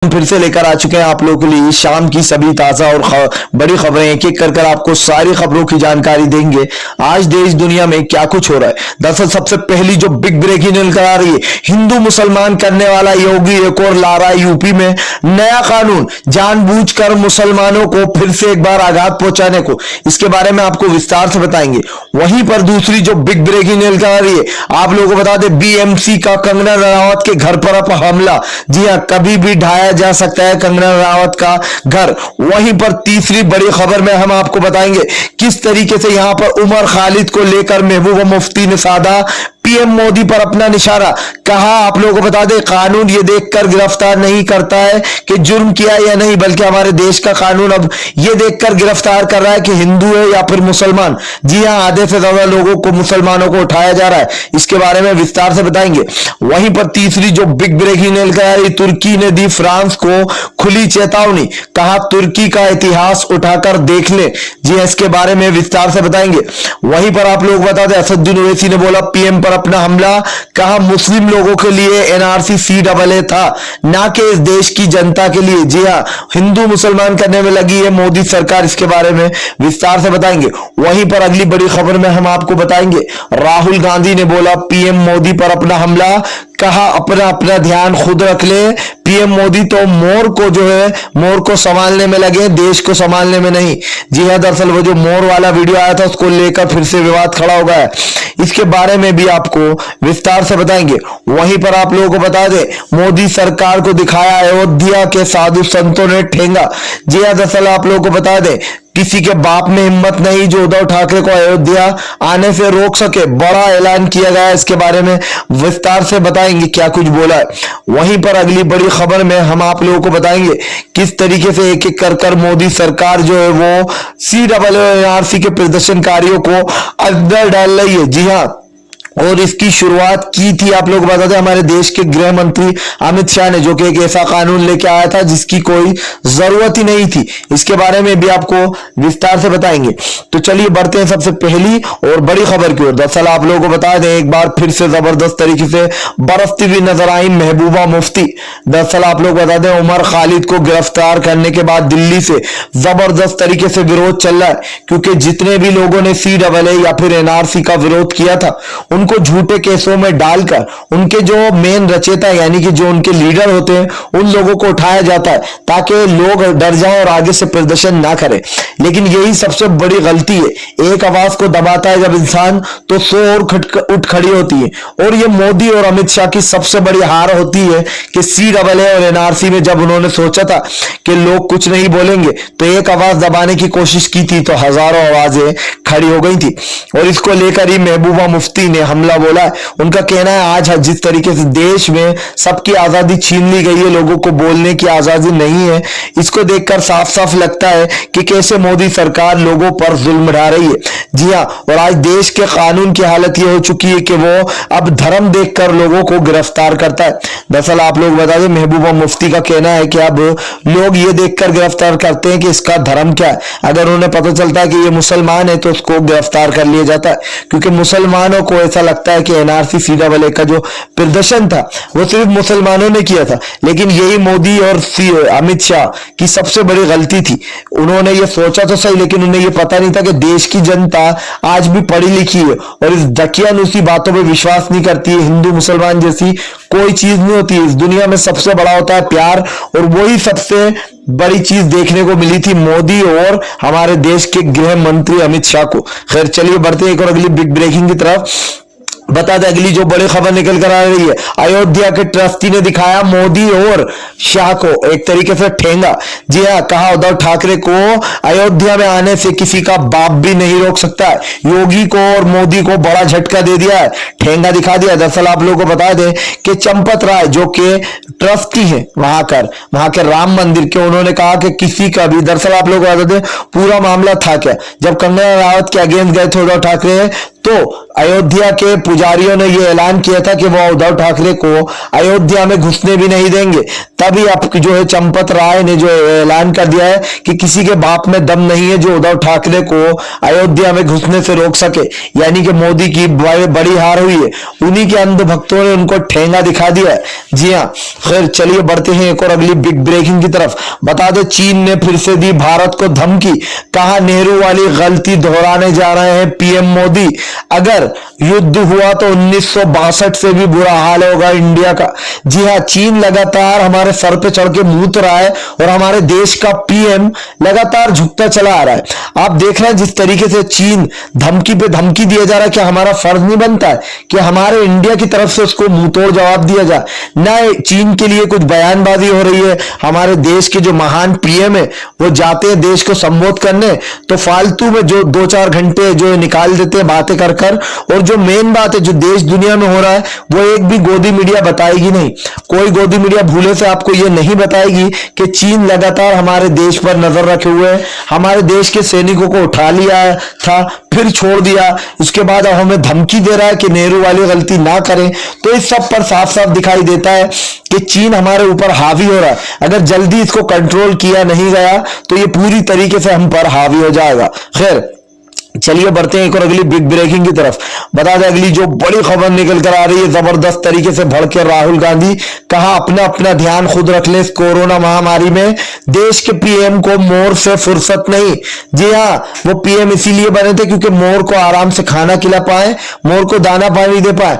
फिर से लेकर आ चुके हैं आप लोगों के लिए शाम की सभी ताजा और बड़ी खबरें। एक एक कर आपको सारी खबरों की जानकारी देंगे। आज देश दुनिया में क्या कुछ हो रहा है। दरअसल सबसे पहली जो बिग ब्रेकिंग निकल आ रही है, हिंदू मुसलमान करने वाला योगी एक और ला रहा है यूपी में नया कानून, जानबूझकर मुसलमानों को फिर से एक बार आघात पहुंचाने को। इसके बारे में आपको विस्तार से बताएंगे। वहीं पर दूसरी जो बिग ब्रेकिंग निकल आ रही है, आप लोगों को बता दें बीएमसी का कंगना रनावत के घर पर अब हमला। जी हां, कभी भी ढाया जा सकता है कंगना रनावत का घर। वहीं पर तीसरी बड़ी खबर में हम आपको बताएंगे किस तरीके से यहां पर उमर खालिद को लेकर महबूबा मुफ्ती ने साधा पीएम मोदी पर अपना निशाना। कहा आप लोगों को बता दें, कानून ये देखकर गिरफ्तार नहीं करता है कि जुर्म किया या नहीं, बल्कि हमारे देश का कानून अब ये देखकर गिरफ्तार कर रहा है कि हिंदू है या फिर मुसलमान। जी हां, आधे से ज्यादा लोगों को, मुसलमानों को उठाया जा रहा है। इसके बारे में विस्तार से बताएंगे। वहीं पर तीसरी जो बिग ब्रेकिंग निकल आ रही, तुर्की ने दी फ्रांस को खुली चेतावनी। कहा तुर्की का इतिहास उठाकर देख ले। जी हां, इसके बारे में विस्तार से बताएंगे। वहीं पर आप लोग बता दें, असदुद्दीन ओवैसी ने बोला पीएम पर अपना हमला। कहा मुस्लिम लोगों के लिए एनआरसी CAA था, ना कि इस देश की जनता के लिए। जी हां, हिंदू मुसलमान करने में लगी है मोदी सरकार। इसके बारे में विस्तार से बताएंगे। वहीं पर अगली बड़ी खबर में हम आपको बताएंगे, राहुल गांधी ने बोला पीएम मोदी पर अपना हमला। कहा अपना अपना ध्यान खुद रख ले। पीएम मोदी तो मोर को जो है, मोर को संभालने में लगे, देश को संभालने में नहीं। जी हां, दरअसल वो जो मोर वाला वीडियो आया था उसको लेकर फिर से विवाद खड़ा हो गया है। इसके बारे में भी आपको विस्तार से बताएंगे। वहीं पर आप लोगों को बता दें, मोदी सरकार को दिखाया अयोध्या के साधु संतों ने ठेंगा। जी हां, दरअसल आप लोगों को बता दें, किसी के बाप में हिम्मत नहीं जो उद्धव ठाकरे को अयोध्या आने से रोक सके। बड़ा ऐलान किया गया, इसके बारे में विस्तार से बताएंगे क्या कुछ बोला है। वहीं पर अगली बड़ी खबर में हम आप लोगों को बताएंगे किस तरीके से एक एक कर मोदी सरकार जो है वो CAA के प्रदर्शनकारियों को अंदर डाल रही है। जी हां, और इसकी शुरुआत की थी आप लोग बता दें हमारे देश के गृह मंत्री अमित शाह ने, जो कि एक ऐसा कानून लेके आया था जिसकी कोई जरूरत ही नहीं थी। इसके बारे में भी आपको विस्तार से बताएंगे। तो चलिए बढ़ते हैं सबसे पहली और बड़ी खबर की ओर। दरअसल आप लोगों को बता दें, एक बार फिर से जबरदस्त तरीके से बरसती हुई नजर आई महबूबा मुफ्ती। दरअसल आप लोग बता दें, उमर खालिद को गिरफ्तार करने के बाद दिल्ली से जबरदस्त तरीके से विरोध चल रहा है, क्योंकि जितने भी लोगों ने CAA या फिर NRC का विरोध किया था उनको झूठे केसों में डालकर उनके जो मेन रचेता यानी कि जो उनके लीडर होते हैं उन लोगों को उठाया जाता है ताकि लोग डर जाएं और आगे से प्रदर्शन ना करें। लेकिन यही सबसे बड़ी गलती है। एक आवाज को दबाता है जब इंसान तो 100 और उठ खड़ी होती है। और ये मोदी और अमित शाह की सबसे बड़ी हार होती है कि CAA और NRC में जब उन्होंने सोचा था कि लोग कुछ नहीं बोलेंगे तो एक आवाज दबाने की कोशिश की थी तो हजारों आवाजें खड़ी हो गई थी। और इसको लेकर ही महबूबा मुफ्ती ने हमला बोला है। उनका कहना है आज जिस तरीके से देश में सबकी आजादी छीन ली गई है, लोगों को बोलने की आजादी नहीं है, इसको देखकर साफ साफ लगता है कि कैसे मोदी सरकार लोगों पर जुल्म ढा रही है। जी हां, और आज देश के कानून की हालत यह हो चुकी है कि वो अब धर्म देखकर लोगों को गिरफ्तार करता है। दरअसल आप लोग बता दें, महबूबा मुफ्ती का कहना है कि अब लोग ये देखकर गिरफ्तार करते हैं कि इसका धर्म क्या है। अगर उन्हें पता चलता है कि ये मुसलमान है तो उसको गिरफ्तार कर लिया जाता है, क्योंकि मुसलमानों को ऐसा लगता है कि NRC CAA का जो प्रदर्शन था वो सिर्फ मुसलमानों ने किया था। लेकिन यही मोदी और अमित शाह की सबसे बड़ी गलती थी। उन्होंने ये सोचा तो सही, लेकिन उन्हें ये पता नहीं था कि देश की जनता आज भी पढ़ी लिखी है और इस दकियानूसी बातों पर विश्वास नहीं करती है। हिंदू मुसलमान जैसी कोई चीज नहीं होती। इस दुनिया में सबसे बड़ा होता है प्यार, और वही सबसे बड़ी चीज देखने को मिली थी मोदी और हमारे देश के गृह मंत्री अमित शाह को। खैर चलिए बढ़ते हैं एक और अगली बिग ब्रेकिंग की तरफ। बता दें अगली जो बड़ी खबर निकल कर आ रही है, अयोध्या के ट्रस्टी ने दिखाया मोदी और शाह को एक तरीके से ठेंगा। जी हां, कहा उद्धव ठाकरे को अयोध्या में आने से किसी का बाप भी नहीं रोक सकता है। योगी को और मोदी को बड़ा झटका दे दिया है, ठेंगा दिखा दिया। दरअसल आप लोगों को बता दें कि चंपत राय जो कि ट्रस्टी है वहां के राम मंदिर के, उन्होंने कहा कि किसी का भी, दरअसल आप लोग बता दें पूरा मामला था क्या, जब कंगना रनावत के अगेंस्ट गए थे उद्धव ठाकरे तो अयोध्या के पुजारियों ने यह ऐलान किया था कि वह उद्धव ठाकरे को अयोध्या में घुसने भी नहीं देंगे। तभी अब जो है चंपत राय ने जो ऐलान कर दिया है कि किसी के बाप में दम नहीं है जो उद्धव ठाकरे को अयोध्या में घुसने से रोक सके, यानी कि मोदी की बड़ी हार हुई है। उन्हीं के अंध भक्तों ने उनको ठेंगा दिखा दिया है। जी हाँ, खैर चलिए बढ़ते हैं एक और अगली बिग ब्रेकिंग की तरफ। बता दें चीन ने फिर से दी भारत को धमकी, कहा नेहरू वाली गलती दोहराने जा रहे हैं पीएम मोदी, अगर युद्ध हुआ तो 1962 से भी बुरा हाल होगा इंडिया का। जी हाँ, चीन लगातार हमारे सर पे चढ़ के मूत रहा है और हमारे देश का पीएम लगातार झुकता चला आ रहा है। आप देख रहे हैं जिस तरीके से चीन धमकी पे धमकी दिया जा रहा है कि हमारा फर्ज नहीं बनता है कि हमारे इंडिया की तरफ से उसको मुंहतोड़ जवाब दिया जाए। ना चीन के लिए कुछ बयानबाजी हो रही है, हमारे देश के जो महान पीएम है वो जाते हैं देश को संबोधित करने तो फालतू में जो 2-4 घंटे जो निकाल देते हैं बातें कर कर, और जो मेन बात है जो देश दुनिया में हो रहा है वो एक भी गोदी मीडिया बताएगी नहीं। कोई गोदी मीडिया भूले से आपको ये नहीं बताएगी कि चीन लगातार हमारे देश पर नजर रखे हुए है, हमारे देश के सैनिकों को उठा लिया था फिर छोड़ दिया, उसके बाद अब हमें धमकी दे रहा है कि नेहरू वाली गलती ना करें। तो इस सब पर साफ साफ दिखाई देता है कि चीन हमारे ऊपर हावी हो रहा है। अगर जल्दी इसको कंट्रोल किया नहीं गया तो ये पूरी तरीके से हम पर हावी हो जाएगा। खैर चलिए बढ़ते हैं एक और अगली बिग ब्रेकिंग की तरफ। बता दें अगली जो बड़ी खबर निकल कर आ रही है, जबरदस्त तरीके से भड़के राहुल गांधी, कहा अपना अपना ध्यान खुद रख ले, इस कोरोना महामारी में देश के पीएम को मोर से फुर्सत नहीं। जी हाँ, वो पीएम इसीलिए बने थे क्योंकि मोर को आराम से खाना खिला पाए, मोर को दाना पानी दे पाए।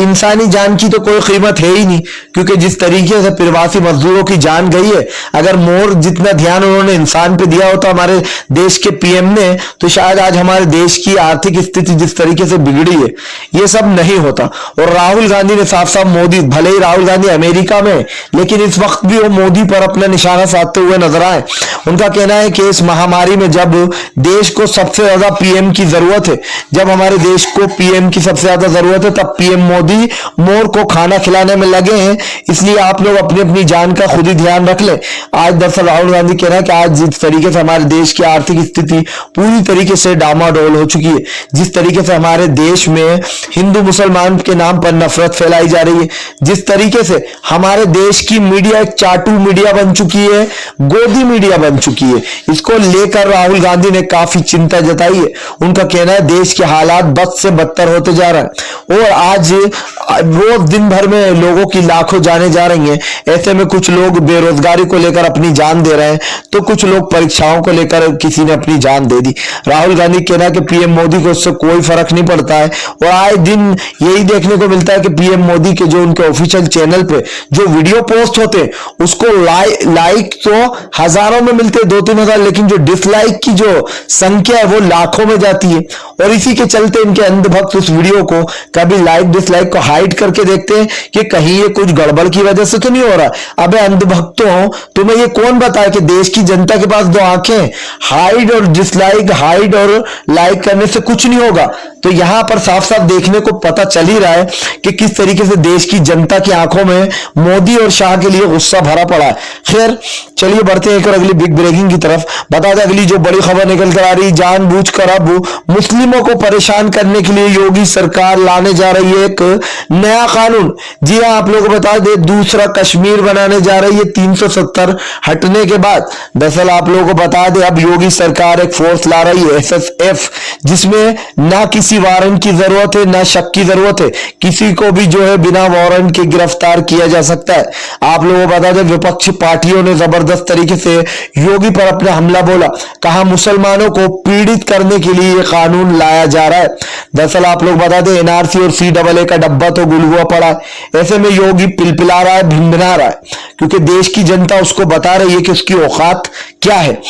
इंसानी जान की तो कोई कीमत है ही नहीं, क्योंकि जिस तरीके से प्रवासी मजदूरों की जान गई है, अगर मोर जितना ध्यान उन्होंने इंसान पे दिया होता हमारे देश के पीएम ने, तो शायद आज हमारे देश की आर्थिक स्थिति जिस तरीके से बिगड़ी है ये सब नहीं होता। और राहुल गांधी ने साफ साफ मोदी, भले ही राहुल गांधी अमेरिका में, लेकिन इस वक्त भी वो मोदी पर अपना निशाना साधते हुए नजर आए। उनका कहना है कि इस महामारी में जब देश को सबसे ज्यादा पीएम की जरूरत है, जब हमारे देश को पीएम की सबसे ज्यादा जरूरत है, तब पीएम मोदी मोर को खाना खिलाने में लगे हैं। इसलिए आप लोग अपनी अपनी जान का खुद ही ध्यान रख ले। आज दरअसल राहुल गांधी कह रहा है कि आज जिस तरीके से हमारे देश की आर्थिक स्थिति पूरी तरीके से डामाडोल हो चुकी है, जिस तरीके से हमारे देश में हिंदू मुसलमान के नाम पर नफरत फैलाई जा रही है, जिस तरीके से हमारे देश की मीडिया एक चाटू मीडिया बन चुकी है, गोदी मीडिया बन चुकी है, इसको लेकर राहुल गांधी ने काफी चिंता जताई है। उनका कहना है देश के हालात बद से बदतर होते जा रहा है और आज रोज दिन भर में लोगों की लाखों जाने जा रही हैं। ऐसे में कुछ लोग बेरोजगारी को लेकर अपनी जान दे रहे हैं, तो कुछ लोग परीक्षाओं को लेकर किसी ने अपनी जान दे दी। राहुल गांधी कहना है कि पीएम मोदी को उससे कोई फर्क नहीं पड़ता है और आए दिन यही देखने को मिलता है कि पीएम मोदी के जो उनके ऑफिशियल चैनल पे जो वीडियो पोस्ट होते हैं उसको लाइक तो हजारों में मिलते 2-3 हजार, लेकिन जो डिसलाइक की जो संख्या है वो लाखों में जाती है। और इसी के चलते इनके अंधभक्त उस वीडियो को कभी लाइक डिसलाइक को हाइड करके देखते हैं कि कहीं ये कुछ गड़बड़ की वजह से तो नहीं हो रहा। अबे अंधभक्तों, तुम्हें ये कौन बताए कि देश की जनता के पास 2 आंखें, हाइड और डिसलाइक, हाइड और लाइक करने से कुछ नहीं होगा। तो यहां पर साफ साफ देखने को पता चल ही रहा है कि किस तरीके से देश की जनता की आंखों में मोदी और शाह के लिए गुस्सा भरा पड़ा है। खैर चलिए बढ़ते हैं एक और अगली बिग ब्रेकिंग की तरफ। बता दें अगली जो बड़ी खबर निकल कर आ रही, जानबूझकर अब मुस्लिमों को परेशान करने के लिए योगी सरकार लाने जा रही है एक नया कानून। जी हां, आप लोगों को बता दें दूसरा कश्मीर बनाने जा रही है 370 हटने के बाद। दरअसल आप लोगों को बता दें अब योगी सरकार एक फोर्स ला रही है SSF, जिसमें ना किसी वारंट की जरूरत है ना शक की जरूरत है, किसी को भी जो है बिना वारंट के गिरफ्तार किया जा सकता है। आप लोगों को बता दें विपक्षी पार्टियों ने जबरदस्त तरीके से योगी पर अपना हमला बोला, कहा मुसलमानों को पीड़ित करने के लिए यह कानून लाया जा रहा है। दरअसल आप लोग बता दें NRC और CAA का डब्बा तो गुल हुआ पड़ा है। ऐसे में योगी पिलपिला रहा है, भिनभिना रहा है, क्योंकि देश की जनता उसको बता रही है कि उसकी औकात क्या है।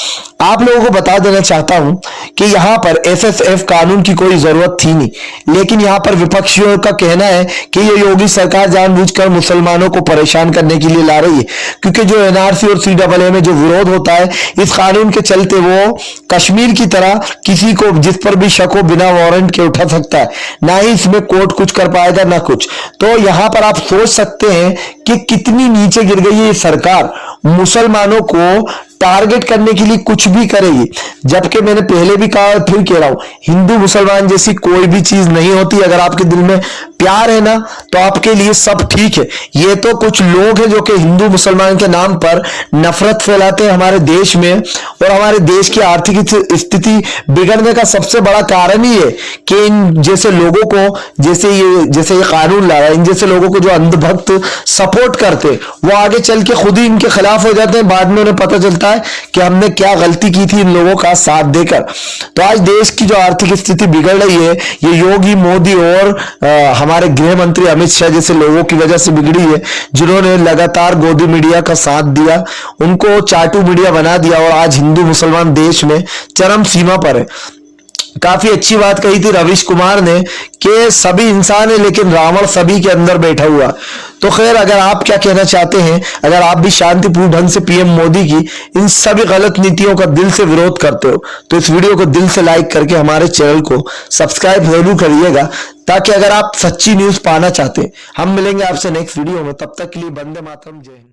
आप लोगों को बता देना चाहता हूं कि यहां पर SSF कानून की कोई जरूरत थी नहीं, लेकिन यहां पर विपक्षियों का कहना है कि ये योगी सरकार जानबूझकर मुसलमानों को परेशान करने के लिए ला रही है, क्योंकि जो NRC और CAA में जो विरोध होता है इस कानून के चलते वो कश्मीर की तरह किसी को जिस पर भी शक हो बिना वारंट के उठा सकता है, ना ही इसमें कोर्ट कुछ कर पाएगा ना कुछ। तो यहां पर आप सोच सकते हैं कि कितनी नीचे गिर गई है ये सरकार। मुसलमानों को टारगेट करने के लिए कुछ भी करेगी। जबकि मैंने पहले भी कहा और फिर कह रहा हूं, हिंदू मुसलमान जैसी कोई भी चीज नहीं होती। अगर आपके दिल में प्यार है ना तो आपके लिए सब ठीक है। ये तो कुछ लोग हैं जो कि हिंदू मुसलमान के नाम पर नफरत फैलाते हैं हमारे देश में, और हमारे देश की आर्थिक स्थिति बिगड़ने का सबसे बड़ा कारण ही है कि इन जैसे लोगों को, जैसे ये कानून ला रहा है, इन जैसे लोगों को जो अंधभक्त सपोर्ट करते वो आगे चल के खुद ही इनके खिलाफ हो जाते हैं। बाद में उन्हें पता चलता है कि हमने क्या गलती की थी इन लोगों का साथ देकर। तो आज देश की जो आर्थिक स्थिति बिगड़ रही है, ये योगी, मोदी और हमारे गृह मंत्री अमित शाह जैसे लोगों की वजह से बिगड़ी है, जिन्होंने लगातार गोदी मीडिया का साथ दिया, उनको चाटू मीडिया बना दिया, और आज हिंदू मुसलमान देश में चरम सीमा पर है। काफी अच्छी बात कही थी रवीश कुमार ने कि सभी इंसान है लेकिन रावण सभी के अंदर बैठा हुआ। तो खैर, अगर आप क्या कहना चाहते हैं, अगर आप भी शांतिपूर्ण ढंग से पीएम मोदी की इन सभी गलत नीतियों का दिल से विरोध करते हो तो इस वीडियो को दिल से लाइक करके हमारे चैनल को सब्सक्राइब जरूर करिएगा, ताकि अगर आप सच्ची न्यूज पाना चाहते हैं, हम मिलेंगे आपसे नेक्स्ट वीडियो में। तब तक के लिए वंदे मातरम, जय हिंद।